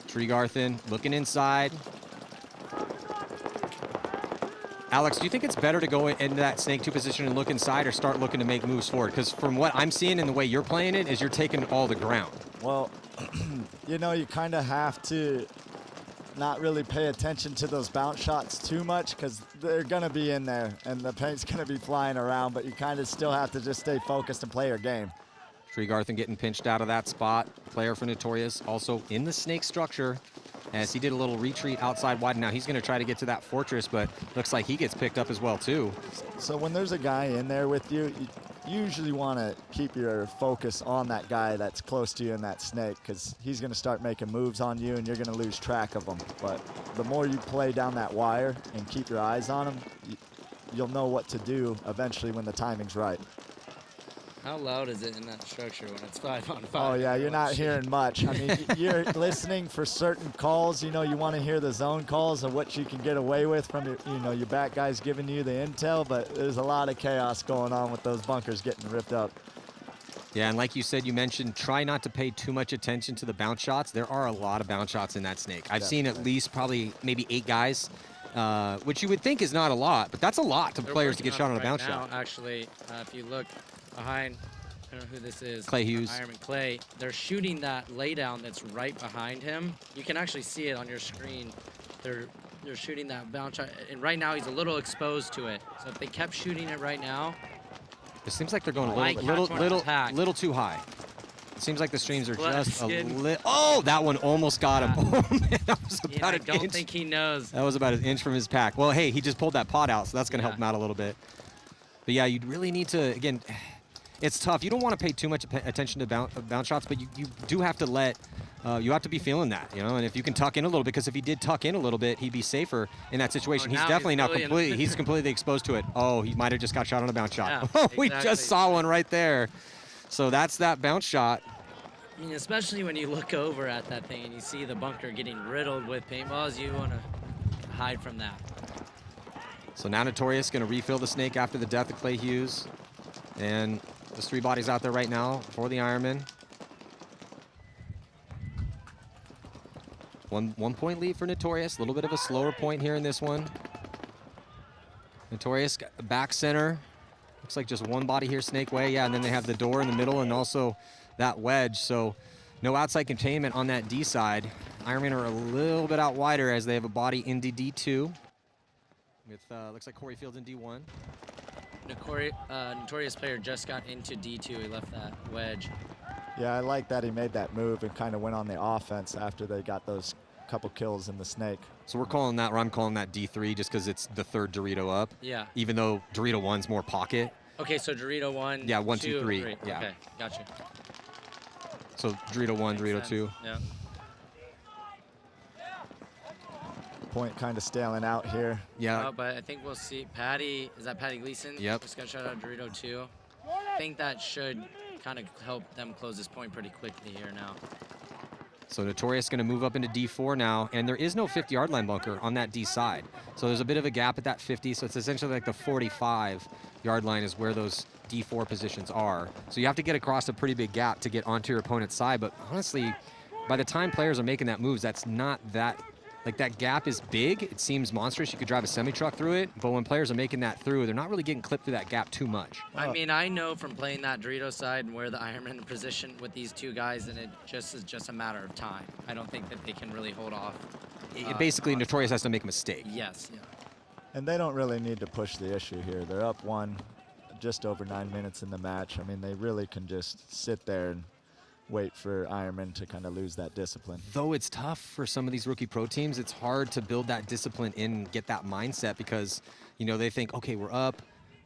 Tregarthen looking inside. Alex, do you think it's better to go into that Snake 2 position and look inside or start looking to make moves forward? Because from what I'm seeing in the way you're playing it is you're taking all the ground. Well, you know, you kind of have to not really pay attention to those bounce shots too much because they're going to be in there and the paint's going to be flying around, but you kind of still have to just stay focused and play your game. Tregarthen getting pinched out of that spot. Player for Notorious also in the Snake structure as he did a little retreat outside wide. Now he's going to try to get to that fortress, but looks like he gets picked up as well too. So when there's a guy in there with you, you usually want to keep your focus on that guy that's close to you in that snake because he's going to start making moves on you and you're going to lose track of him. But the more you play down that wire and keep your eyes on him, you'll know what to do eventually when the timing's right. How loud is it in that structure when it's 5-on-5? Oh, yeah, you're not hearing much. I mean, you're listening for certain calls. You know, you want to hear the zone calls of what you can get away with from your, you know, your back guys giving you the intel, but there's a lot of chaos going on with those bunkers getting ripped up. Yeah, and like you said, you mentioned try not to pay too much attention to the bounce shots. There are a lot of bounce shots in that snake. I've seen at least probably maybe 8 guys, which you would think is not a lot, but that's a lot to players to get shot on a bounce shot. Actually, if you look behind, I don't know who this is. Clay Hughes. Ironman Clay. They're shooting that laydown that's right behind him. You can actually see it on your screen. They're shooting that bounce shot, and right now he's a little exposed to it. So if they kept shooting it right now, it seems like they're going a little too high. It seems like the streams are just a little. Oh, that one almost got him. Oh man, that was about I don't think he knows. That was about an inch from his pack. Well, hey, he just pulled that pot out, so that's going to help him out a little bit. But yeah, you'd really need to, again, it's tough. You don't want to pay too much attention to bounce shots, but you do have to let, you have to be feeling that, you know. And if you can tuck in a little, because if he did tuck in a little bit, he'd be safer in that situation. He's definitely now completely, he's completely exposed to it. Oh, he might have just got shot on a bounce shot. Yeah, oh, we just saw one right there. So that's that bounce shot. I mean, especially when you look over at that thing and you see the bunker getting riddled with paintballs, you want to hide from that. So now Notorious going to refill the snake after the death of Clay Hughes. And there's 3 bodies out there right now for the Ironman. 1 point lead for Notorious. A little bit of a slower point here in this one. Notorious back center. Looks like just 1 body here, Snake Way. Yeah, and then they have the door in the middle and also that wedge. So no outside containment on that D side. Ironman are a little bit out wider as they have a body in D2. With looks like Corey Fields in D1. Notorious player just got into D2. He left that wedge. Yeah, I like that he made that move and kind of went on the offense after they got those couple kills in the snake. So we're calling that, or I'm calling that D3 just because it's the 3rd Dorito up. Yeah. Even though Dorito 1's more pocket. Okay, so Dorito 1. Yeah, 1, 2, 3. Yeah. Okay, gotcha. So Dorito 1, Dorito sense. 2. Yeah. Point kind of staling out here. Yeah. But I think we'll see Patty. Is that Patty Gleason? Yep. Just got shot out of Dorito 2. I think that should kind of help them close this point pretty quickly here now. So Notorious going to move up into D4 now, and there is no 50-yard line bunker on that D side. So there's a bit of a gap at that 50, so it's essentially like the 45-yard line is where those D4 positions are. So you have to get across a pretty big gap to get onto your opponent's side, but honestly, by the time players are making that moves, that's not that, like that gap is big. It seems monstrous. You could drive a semi-truck through it, but when players are making that through, they're not really getting clipped through that gap too much. I mean, I know from playing that Dorito side and where the Ironman in position with these 2 guys, and it just is just a matter of time. I don't think that they can really hold off. Basically, Notorious has to make a mistake. Yes, yeah. And they don't really need to push the issue here. They're up 1, just over 9 minutes in the match. I mean, they really can just sit there and wait for Ironman to kind of lose that discipline. Though it's tough for some of these rookie pro teams, it's hard to build that discipline in, get that mindset, because, you know, they think, okay, we're up.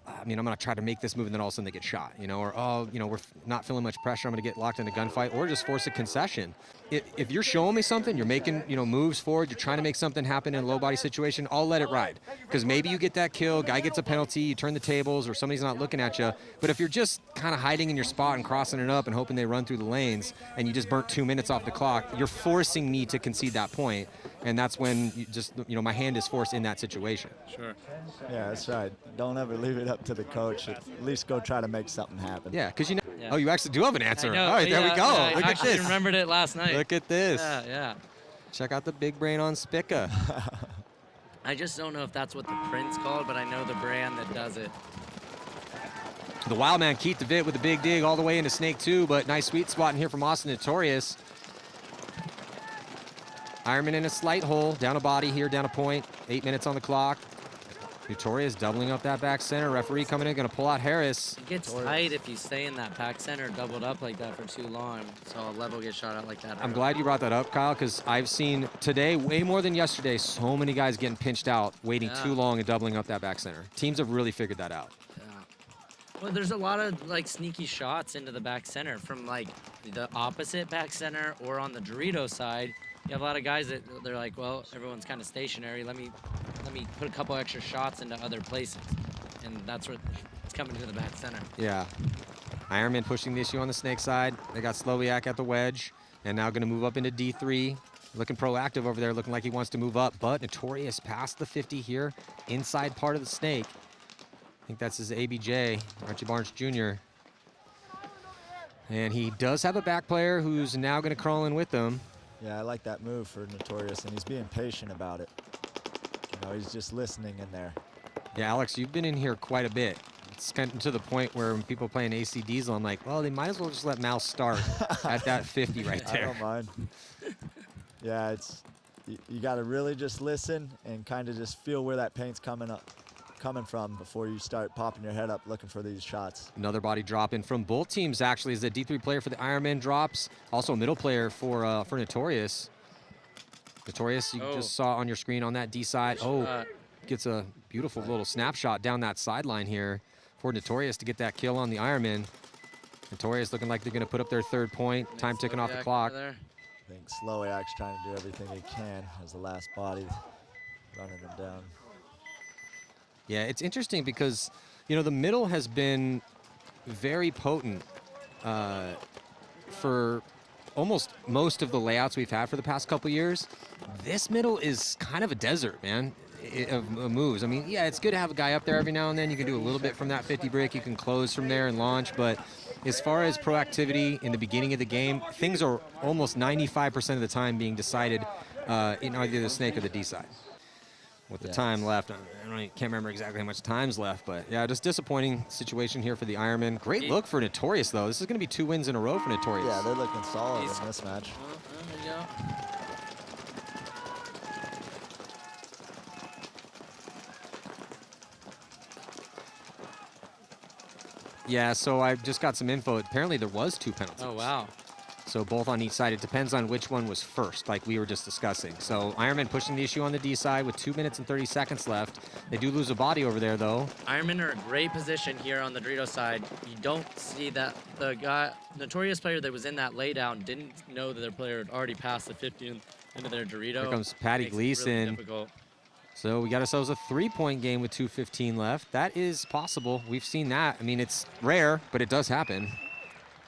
I mean, I'm going to try to make this move, and then all of a sudden they get shot, you know, or, oh, you know, we're not feeling much pressure, I'm going to get locked in a gunfight, or just force a concession. If you're showing me something, you're making, you know, moves forward, you're trying to make something happen in a low body situation, I'll let it ride. Because maybe you get that kill, guy gets a penalty, you turn the tables, or somebody's not looking at you. But if you're just kind of hiding in your spot and crossing it up and hoping they run through the lanes, and you just burnt 2 minutes off the clock, you're forcing me to concede that point. And that's when you just, you know, my hand is forced in that situation. Sure. Yeah, that's right. Don't ever leave it up to the coach. At least go try to make something happen. Yeah, because you know. Yeah. Oh, you actually do have an answer. I know. All right, there we go. Yeah, Look I at actually this. remembered it last night. Look at this. Yeah. Check out the big brain on Spica. I just don't know if that's what the print's called, but I know the brand that does it. The wild man Keith DeVitt with the big dig all the way into Snake 2, but nice sweet spot in here from Austin Notorious. Ironman in a slight hole, down a body here, down a point, 8 minutes on the clock. Notorious doubling up that back center. Referee coming in, gonna pull out Harris. It gets tight if you stay in that back center doubled up like that for too long. So a level gets shot out like that. I'm glad you brought that up, Kyle, because I've seen today, way more than yesterday, so many guys getting pinched out, waiting too long and doubling up that back center. Teams have really figured that out. Yeah. Well, there's a lot of like sneaky shots into the back center from like the opposite back center or on the Dorito side. You have a lot of guys that they're like, well, everyone's kind of stationary. Let me put a couple extra shots into other places, and that's where it's coming to the back center. Yeah. Ironman pushing the issue on the Snake side. They got Slowiak at the wedge, and now going to move up into D3. Looking proactive over there, looking like he wants to move up, but Notorious past the 50 here, inside part of the Snake. I think that's his ABJ, Archie Barnes Jr. And he does have a back player who's now going to crawl in with them. Yeah, I like that move for Notorious, and he's being patient about it. You know, he's just listening in there. Yeah, Alex, you've been in here quite a bit. It's kind of to the point where when people playing AC Diesel, I'm like, well, they might as well just let Mouse start at that 50 right there. I don't mind. Yeah, it's you got to really just listen and kind of just feel where that paint's coming from before you start popping your head up looking for these shots. Another body drop in from both teams actually is a D3 player for the Ironman drops. Also a middle player for Notorious. Notorious, you just saw on your screen on that D side. Oh, gets a beautiful little snapshot down that sideline here for Notorious to get that kill on the Ironman. Notorious looking like they're going to put up their third point. Time ticking off the clock. I think Slowiak's trying to do everything he can as the last body running him down. Yeah, it's interesting because, you know, the middle has been very potent for almost most of the layouts we've had for the past couple years. This middle is kind of a desert, man, of moves. I mean, yeah, it's good to have a guy up there every now and then. You can do a little bit from that 50 brick. You can close from there and launch. But as far as proactivity in the beginning of the game, things are almost 95% of the time being decided in either the Snake or the D side. With the time left, can't remember exactly how much time's left, but yeah, just disappointing situation here for the Ironman. Great look for Notorious, though. This is going to be 2 wins in a row for Notorious. Yeah, they're looking solid in this match. There you go. Yeah, so I just got some info. Apparently there was 2 penalties. Oh, wow. So both on each side. It depends on which one was first, like we were just discussing. So Ironman pushing the issue on the D side with 2 minutes and 30 seconds left. They do lose a body over there, though. Ironman are in great position here on the Dorito side. You don't see that the guy, Notorious player that was in that laydown didn't know that their player had already passed the 50 into their Dorito. Here comes Patty Gleason. Really difficult. So we got ourselves a 3-point game with 2:15 left. That is possible. We've seen that. I mean, it's rare, but it does happen.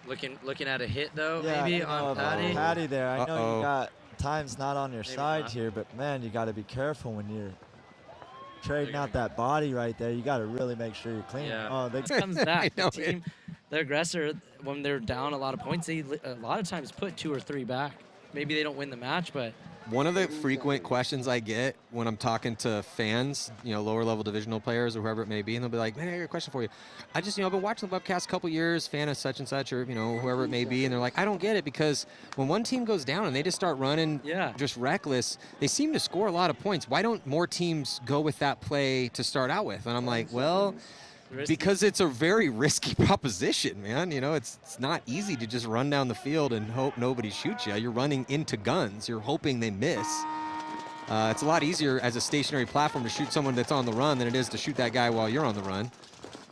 Looking at a hit though, Yeah, maybe on Patty. Patty there. I know you got time's not on your side here, but man, you got to be careful when you're trading out that body right there. You got to really make sure you're clean. Yeah. Oh, they comes back. The team, the aggressor, when they're down a lot of points, they a lot of times put 2 or 3 back. Maybe they don't win the match, but One of the frequent questions I get when I'm talking to fans, you know, lower level divisional players or whoever it may be, and they'll be like, man, I got a question for you. I just, I've been watching the webcast a couple years, fan of such and such, or, whoever it may be, and they're like, I don't get it, because when one team goes down and they just start running just reckless, they seem to score a lot of points. Why don't more teams go with that play to start out with? And I'm like, well, Because it's a very risky proposition, man. You know, it's not easy to just run down the field and hope nobody shoots you. You're running into guns. You're hoping they miss. It's a lot easier as a stationary platform to shoot someone that's on the run than it is to shoot that guy while you're on the run.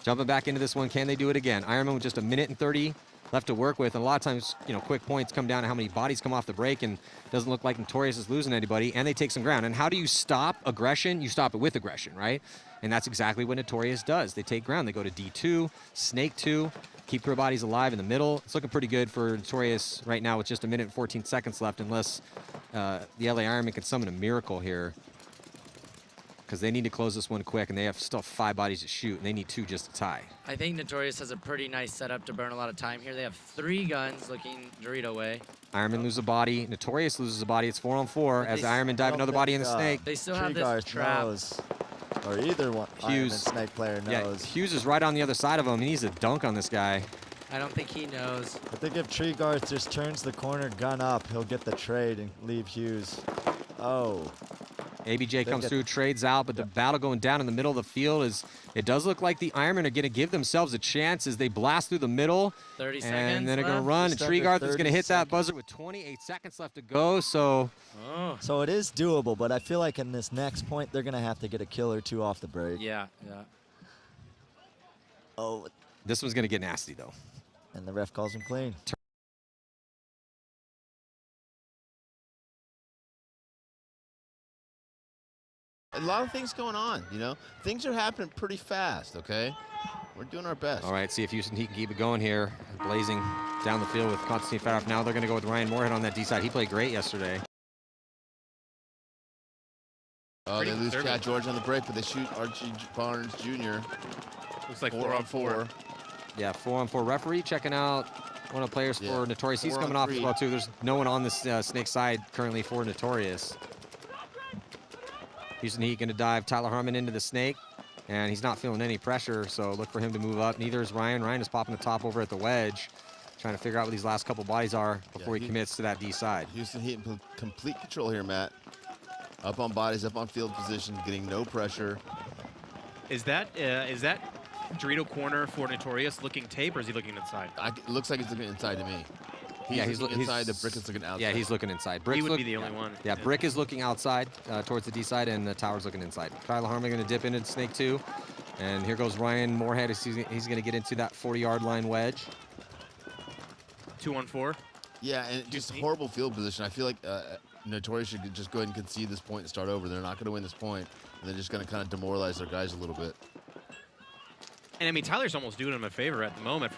Jumping back into this one, can they do it again? Ironman with just 1:30 left to work with, and a lot of times, you know, quick points come down to how many bodies come off the break, and it doesn't look like Notorious is losing anybody, and they take some ground. And how do you stop aggression? You stop it with aggression, right? And that's exactly what Notorious does. They take ground. They go to D2, Snake 2, keep their bodies alive in the middle. It's looking pretty good for Notorious right now with just 1:14 left, unless the LA Ironman can summon a miracle here, because they need to close this one quick, and they have still 5 bodies to shoot, and they need 2 just to tie. I think Notorious has a pretty nice setup to burn a lot of time here. They have 3 guns looking Dorito way. Ironman loses a body. Notorious loses a body. It's 4-on-4 as the Ironman dive another body in the Snake. They still have this trap. Knows, or either one Hughes, Ironman Snake player knows. Yeah, Hughes is right on the other side of him. He needs to dunk on this guy. I don't think he knows. I think if Tree Garth just turns the corner, gun up, he'll get the trade and leave Hughes. Oh. ABJ comes through, trades out, but the battle going down in the middle of the field is, it does look like the Ironmen are going to give themselves a chance as they blast through the middle. 30 seconds and then they're going to run, and Treegarth is going to hit that buzzer with 28 seconds left to go, so. So it is doable, but I feel like in this next point, they're going to have to get a kill or 2 off the break. Yeah. Oh. This one's going to get nasty, though. And the ref calls him clean. A lot of things going on, you know. Things are happening pretty fast, okay? We're doing our best. All right, see if Houston Heat can keep it going here. Blazing down the field with Konstantin Fedorov. Now they're going to go with Ryan Moorhead on that D side. He played great yesterday. Oh, they lose Cat George on the break, but they shoot Archie Barnes Jr. Looks like 4-on-4. Yeah, 4-on-4 referee checking out one of the players for Notorious. He's coming off as well, too. There's no one on this Snake side currently for Notorious. Houston Heat going to dive Tyler Harmon into the Snake, and he's not feeling any pressure, so look for him to move up. Neither is Ryan. Ryan is popping the top over at the wedge, trying to figure out what these last couple bodies are before he commits to that D side. Houston Heat in complete control here, Matt. Up on bodies, up on field position, getting no pressure. Is that Dorito corner for Notorious looking tape, or is he looking inside? It looks like he's looking inside to me. He's looking inside, the Brick is looking outside. Yeah, he's looking inside. He would be the only one. Yeah, Brick is looking outside towards the D side, and the Tower's looking inside. Tyler Harmon going to dip into Snake 2. And here goes Ryan Moorhead. He's going to get into that 40-yard line wedge. 2-on-4. Yeah, and just horrible field position. I feel like Notorious should just go ahead and concede this point and start over. They're not going to win this point, and they're just going to kind of demoralize their guys a little bit. And I mean, Tyler's almost doing him a favor at the moment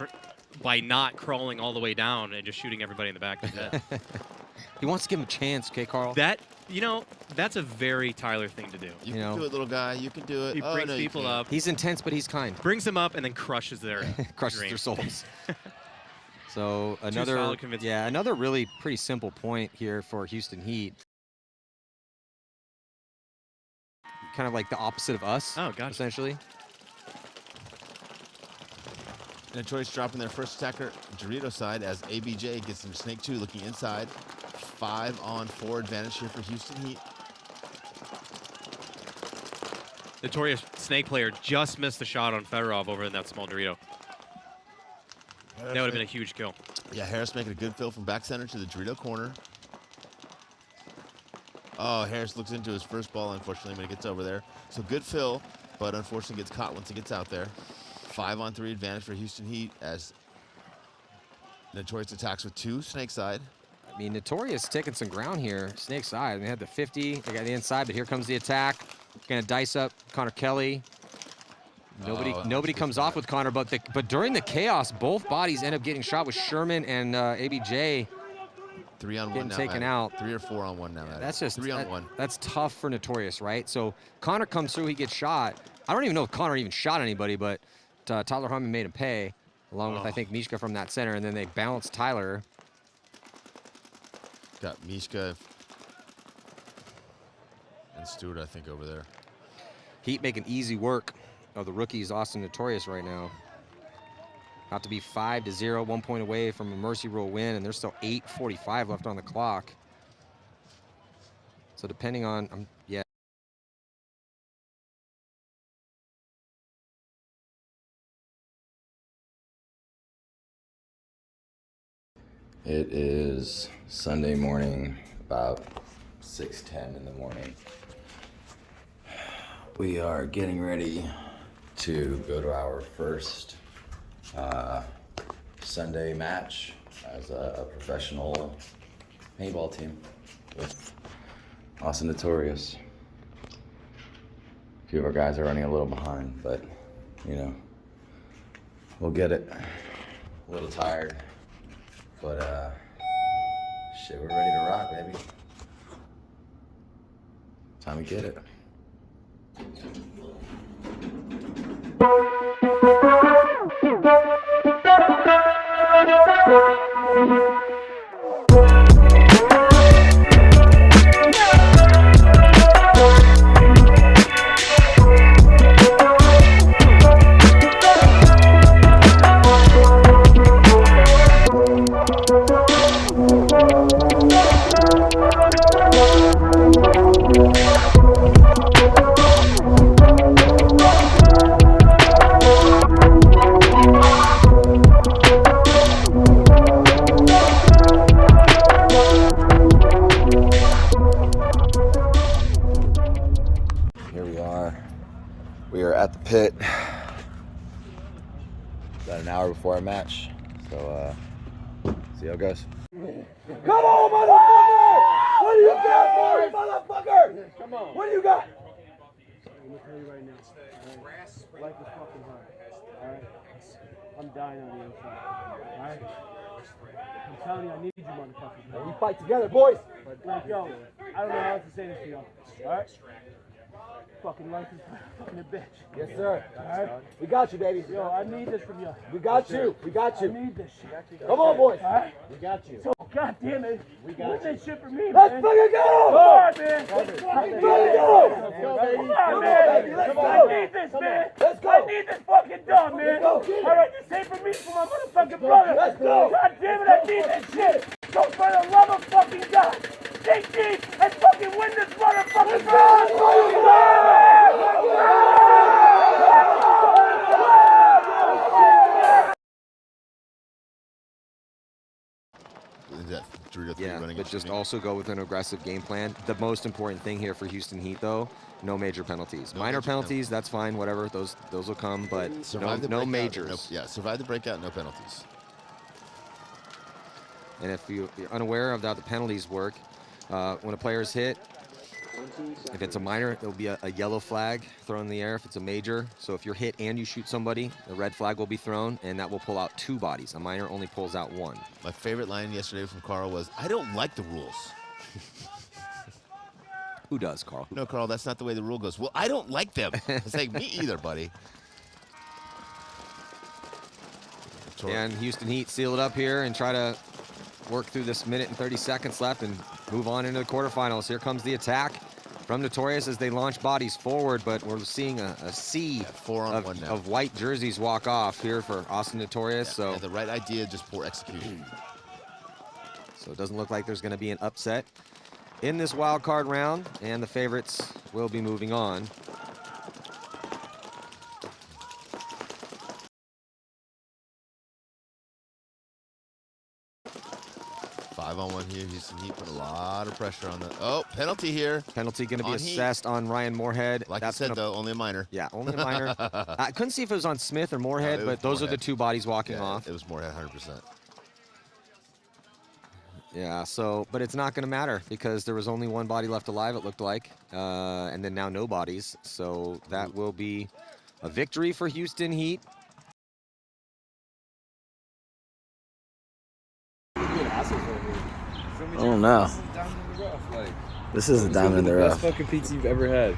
by not crawling all the way down and just shooting everybody in the back of the head. He wants to give him a chance, okay, Carl? That's a very Tyler thing to do. You can do it, little guy. You can do it. He brings people up. He's intense, but he's kind. Brings them up and then crushes their their souls. So another really pretty simple point here for Houston Heat. Kind of like the opposite of us. Oh, gotcha. Essentially. Notorious dropping their first attacker, Dorito side, as ABJ gets into Snake 2, looking inside. 5-on-4 advantage here for Houston Heat. Notorious Snake player just missed the shot on Fedorov over in that small Dorito. That would have been a huge kill. Yeah, Harris making a good fill from back center to the Dorito corner. Oh, Harris looks into his first ball, unfortunately, when he gets over there. So good fill, but unfortunately gets caught once he gets out there. 5-on-3 advantage for Houston Heat as Notorious attacks with 2 Snake side. I mean, Notorious taking some ground here. Snake side. They had the 50. They got the inside, but here comes the attack. Going to dice up Connor Kelly. Nobody comes off with Connor, but during the chaos, both bodies end up getting shot with Sherman and ABJ. 3-on-1 now, taken out. 3 or 4-on-1 now. That's just 3-on-1. That's tough for Notorious, right? So Connor comes through, he gets shot. I don't even know if Connor even shot anybody, but Tyler Harmon made him pay, along with I think Mishka from that center, and then they balanced Tyler. Got Mishka and Stewart, I think, over there. Heat making easy work of the rookies, Austin Notorious, right now. About to be 5-0, 1 point away from a mercy rule win, and there's still 8:45 left on the clock. So depending on, yeah. It is Sunday morning, about 6:10 in the morning. We are getting ready to go to our first Sunday match as a professional paintball team with Notorious. A few of our guys are running a little behind, but you know, we'll get it. A little tired, but shit, we're ready to rock, baby. Time to get it. Here we are. We are at the pit. About an hour before our match. So, see how it goes. Come on, motherfucker! What do you got for me, motherfucker? Come on. What do you got? I'm gonna tell you right now. Life is fucking hard. Alright? I'm dying on the inside. Alright? I'm telling you, I need you, motherfuckers. We fight together, boys. Like, yo, I don't know how else to say this to y'all. Alright? Fucking life is fucking a bitch. Yes, sir. Alright? We got you, baby. Yo, I need this from you. We got you. We got you. I need this shit. Come on, boys. Alright? We got you. So, God damn it. We got What's that shit for me, Let's man? fucking go! Come on, man. Let's fucking go! Let's go, baby. baby. Come on, Come man. on, baby. Let's go. I need this, man. Let's go. I need this fucking dog, man. Let's go. Alright, this ain't for me, for my motherfucking brother. Let's go. God damn it, I need this shit. So for the love of fucking God, take deep and fucking win this motherfucking battle. Yeah, but just also go with an aggressive game plan. The most important thing here for Houston Heat, though, no major penalties. Minor penalties, that's fine, whatever. Those will come, but no majors. Survive the breakout, no penalties. And if you're unaware of how the penalties work, when a player is hit, if it's a minor, there'll be a yellow flag thrown in the air if it's a major. So if you're hit and you shoot somebody, the red flag will be thrown, and that will pull out 2 bodies. A minor only pulls out 1. My favorite line yesterday from Carl was, "I don't like the rules." Who does, Carl? No, Carl, that's not the way the rule goes. Well, I don't like them. It's like, me either, buddy. And Houston Heat seal it up here and try to work through this minute and 30 seconds left and move on into the quarterfinals. Here comes the attack from Notorious as they launch bodies forward, but we're seeing a sea of white jerseys walk off here for Austin Notorious. So the right idea, just poor execution. So it doesn't look like there's going to be an upset in this wild card round, and the favorites will be moving on. Five-on-one here. Houston Heat put a lot of pressure on the. Oh, penalty here. Penalty going to be On assessed on Ryan Moorhead. Like I said, though, only a minor. Yeah, only a minor. I couldn't see if it was on Smith or Moorhead, but those are the 2 bodies walking off. It was Moorhead, 100%. Yeah, so, but it's not going to matter because there was only 1 body left alive, it looked like, and then now no bodies. So that will be a victory for Houston Heat. Oh no. This is a diamond in the rough. Best fucking pizza you've ever had.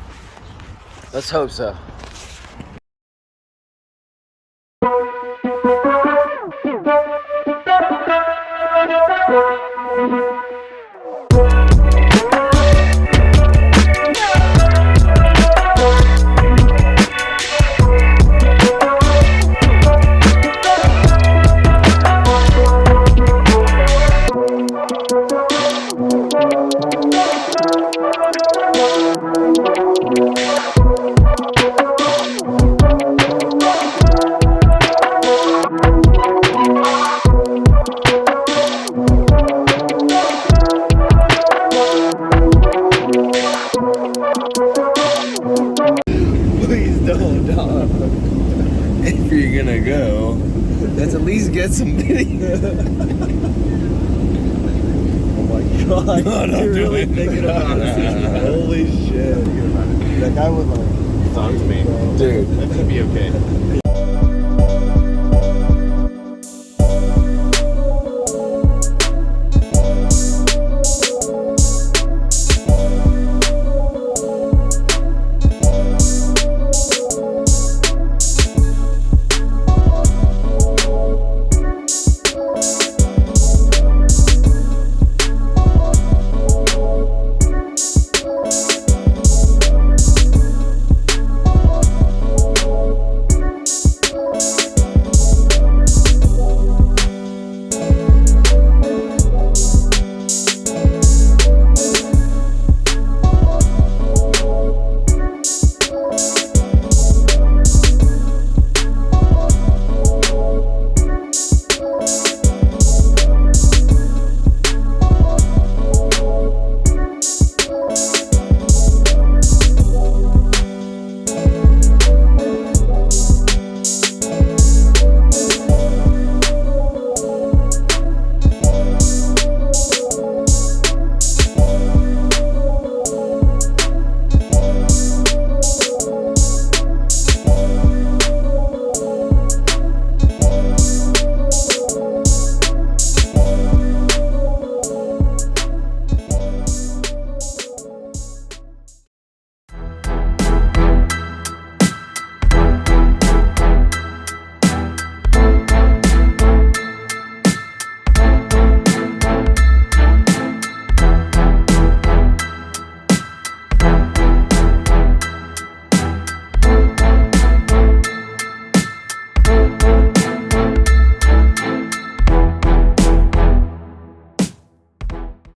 Let's hope so. Let's at least get some video. Oh my god. No, don't You're do really it. thinking about it. Holy shit. That guy would like. Talk to me. Dude. That could be okay.